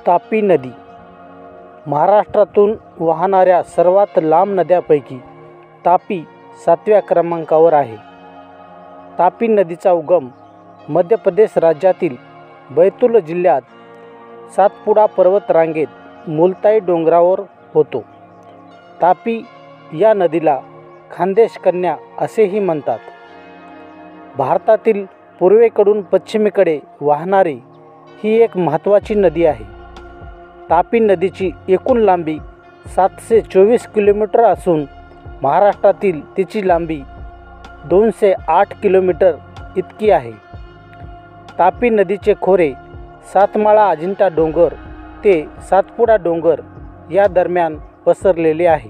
तापी नदी महाराष्ट्रातून वाहणाऱ्या सर्वात लांब नद्यांपैकी तापी 7व्या क्रमांकावर आहे. तापी नदीचा उगम मध्य प्रदेश राज्यातील बैतूल जिल्ह्यात सातपुडा पर्वतरांगेत मुलताई डोंगरावर होतो. तापी या नदीला खानदेश कन्या असेही म्हणतात. भारतातील पूर्वेकडून पश्चिमेकडे वाहणारी ही एक महत्त्वाची नदी आहे. तापी नदीची एकूण लांबी 724 किलोमीटर असून महाराष्ट्रातील तिची लांबी 208 किलोमीटर इतकी आहे. तापी नदीचे खोरे सातमाळा अजिंठा डोंगर ते सातपुडा डोंगर या दरम्यान पसरलेले आहे.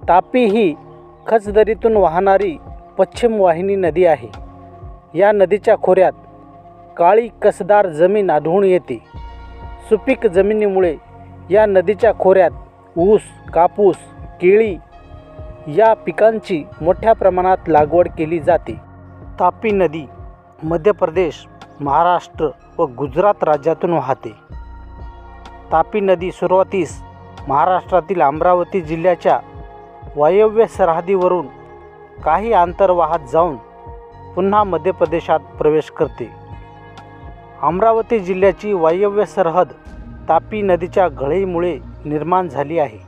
तापी ही खचदरीतून वाहणारी पश्चिम वाहिनी नदी आहे. या नदीच्या खोऱ्यात काळी कसदार जमीन आढळून येते. सुपीक जमिनीमुळे या नदीच्या खोऱ्यात ऊस, कापूस, केळी या पिकांची मोठ्या प्रमाणात लागवड केली जाते. तापी नदी मध्य प्रदेश, महाराष्ट्र व गुजरात राज्यातून वाहते. तापी नदी सुरुवातीस महाराष्ट्रातील अमरावती जिल्ह्याच्या वायव्य सरहद्दीवरून काही अंतर वाहत जाऊन पुन्हा मध्य प्रदेशात प्रवेश करते. अमरावती जिल्ह्याची वायव्य सरहद तापी नदीच्या गळईमुळे निर्माण झाली आहे.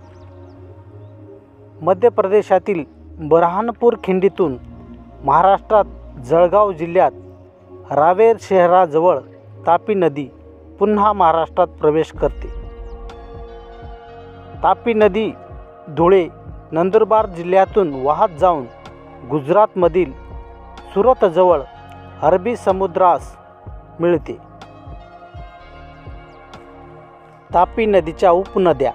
मध्य प्रदेशातील बऱ्हाणपूर खिंडीतून महाराष्ट्रात जळगाव जिल्ह्यात रावेर शहराजवळ तापी नदी पुन्हा महाराष्ट्रात प्रवेश करते. तापी नदी धुळे, नंदुरबार जिल्ह्यातून वाहत जाऊन गुजरातमधील सुरतजवळ अरबी समुद्रास मिळते. तापी नदीच्या उपनद्या.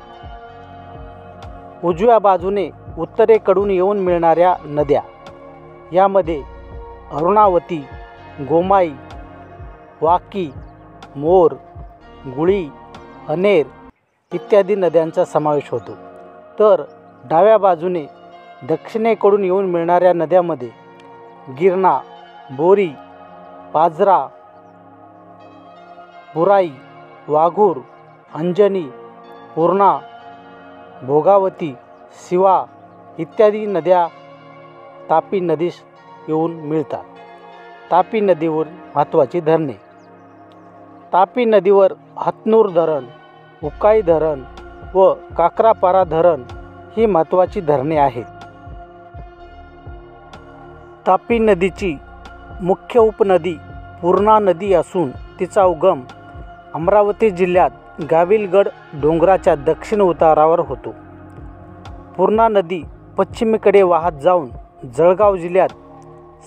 उजव्या बाजूने उत्तरेकडून येऊन मिळणाऱ्या नद्या यामध्ये अरुणावती, गोमाई, वाकी, मोर, गुळी, अनेर इत्यादी नद्यांचा समावेश होतो. तर डाव्या बाजूने दक्षिणेकडून येऊन मिळणाऱ्या नद्यांमध्ये गिरणा, बोरी, पाझरा, बुराई, वाघूर, अंजनी, पूर्णा, भोगावती, शिवा इत्यादी नद्या तापी नदीस येऊन मिळतात. तापी नदीवर महत्त्वाची धरणे. तापी नदीवर हतनूर धरण, उकाई धरण व काकरापारा धरण ही महत्त्वाची धरणे आहेत. तापी नदीची मुख्य उपनदी पूर्णा नदी असून तिचा उगम अमरावती जिल्ह्यात गाविलगड डोंगराच्या दक्षिण उतारावर होतो. पूर्णा नदी पश्चिमेकडे वाहत जाऊन जळगाव जिल्ह्यात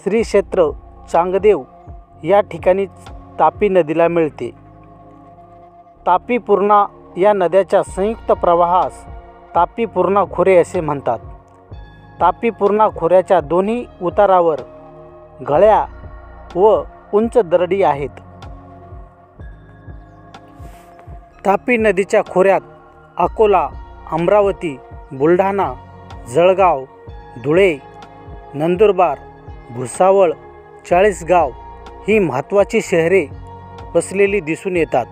श्री क्षेत्र चांगदेव या ठिकाणी तापी नदीला मिळते. तापी पूर्णा या नद्याच्या संयुक्त प्रवाहास तापी पूर्णा खोरे असे म्हणतात. तापी पूर्णा खोऱ्याच्या दोन्ही उतारावर गळ्या व उंच दरडी आहेत. तापी नदीच्या खोऱ्यात अकोला, अमरावती, बुलढाणा, जळगाव, धुळे, नंदुरबार, भुसावळ, चाळीसगाव ही महत्त्वाची शहरे वसलेली दिसून येतात.